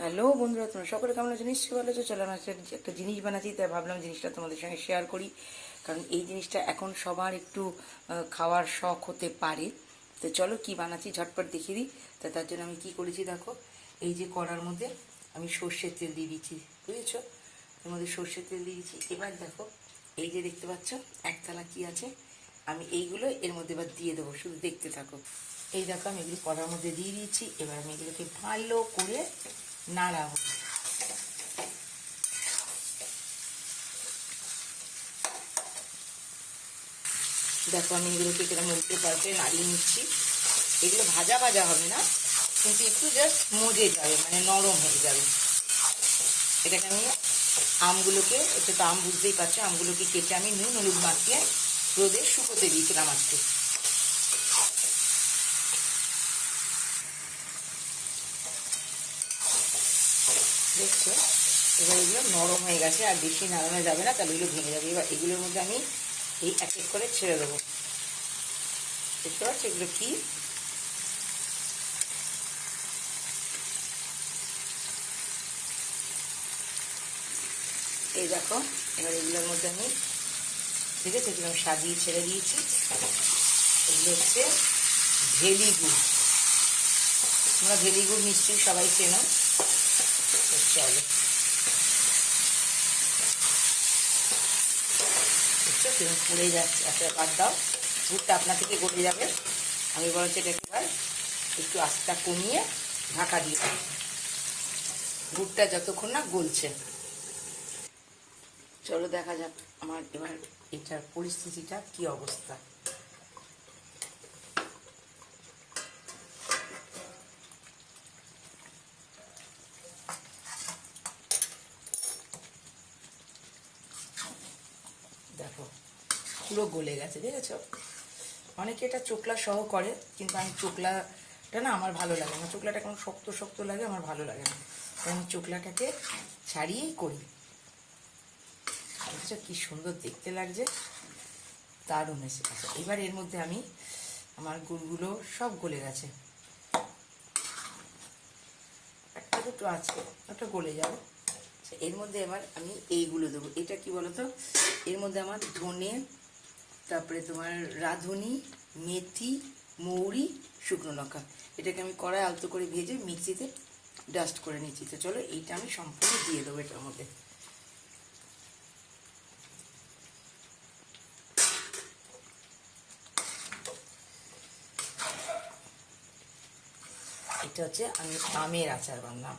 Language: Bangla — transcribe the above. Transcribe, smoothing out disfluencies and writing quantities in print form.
হ্যালো বন্ধুরা, তোমরা সকলে কেমন আছো? নিশ্চয়ই ভালো আছো। চলো, আমি একটা জিনিস বানাচ্ছি, তাই ভাবলাম জিনিসটা তোমাদের সঙ্গে শেয়ার করি। কারণ এই জিনিসটা এখন সবার একটু খাওয়ার শখ হতে পারে। তো চলো কি বানাচ্ছি ঝটপট দেখিয়ে দিই। তো তার জন্য আমি কি করেছি দেখো, এই যে কড়ার মধ্যে আমি সর্ষের তেল দিয়ে দিচ্ছি, বুঝেছো? এর মধ্যে সর্ষের তেল দিয়ে দিচ্ছি। এবার দেখো, এই যে দেখতে পাচ্ছ একতলা কি আছে, আমি এইগুলো এর মধ্যে এবার দিয়ে দেবো, শুধু দেখতে থাকো। এই দেখো, আমি এগুলো কড়ার মধ্যে দিয়ে দিয়েছি। এবার আমি এগুলোকে ভালো করে নাড়াবো। দেখো, আমি এগুলোকে কিরকম উল্টে পাল্টে নাড়িয়ে নিচ্ছি। এগুলো ভাজা ভাজা হবে না, কিন্তু একটু জাস্ট মজে যাবে, মানে নরম হয়ে যাবে। এটাকে আমি আমগুলোকে, এটা তো আম বুঝতেই পারছো, আমগুলোকে কেটে আমি নুন হলুদ মাখিয়ে রোদে শুকোতে দিয়েছিলাম আজকে। দেখছো, এবার এগুলো নরম হয়ে গেছে, আর বেশি নাড়ানো যাবে না, তাহলে এগুলো ভেঙে যাবে। এবার এগুলোর মধ্যে আমি এই এক এক করে ছেড়ে দেবো। দেখতে পাচ্ছ এগুলো কি? এই দেখো, এবার এগুলোর মধ্যে আমি দেখেছি এগুলো আমি সাজিয়ে ছেড়ে দিয়েছি। এগুলো হচ্ছে ভেলি গুড়। তোমরা ভেলি গুড় নিশ্চয়ই সবাই চেনো। চলো, বুঝছো কিরকম পড়ে যাচ্ছে, একটা বাদ দাও, গুড়টা আপনা থেকে গলে যাবে। আমি বলছি এটাকে এবার একটু আস্তা কমিয়ে ঢাকা দিয়ে দিই, গুড়টা যতক্ষণ না গলছে। চলো দেখা যাক আমার এবার এটার পরিস্থিতিটা কি অবস্থা। দেখো, পুরো গলে গেছে, দেখেছো? অনেকে এটা চোকলা সহ করে, কিন্তু আমি চোকলাটা না, আমার ভালো লাগে না। চোকলাটা কেমন শক্ত শক্ত লাগে, আমার ভালো লাগে না। তাই আমি চোকলাটাকে ছাড়িয়েই করি। দেখেছো কি সুন্দর দেখতে লাগছে, দারুণ এসে গেছে। এবার এর মধ্যে আমি আমার গুড়গুলো সব গলে গেছে, একটা দুটো আছে, ওটা গলে যাবে। এর মধ্যে এবার আমি এইগুলো দেবো। এটা কি বলতো, এর মধ্যে আমার ধনে, তারপরে তোমার রাঁধুনি, মেথি, মৌরি, শুকনো লঙ্কা, এটাকে আমি কড়ায় আলতো করে ভেজে মিক্সিতে ডাস্ট করে নিচ্ছি। তো চলো এইটা আমি সম্পূর্ণ দিয়ে দেবো এটার মধ্যে। এটা হচ্ছে আমি আমের আচার বানালাম।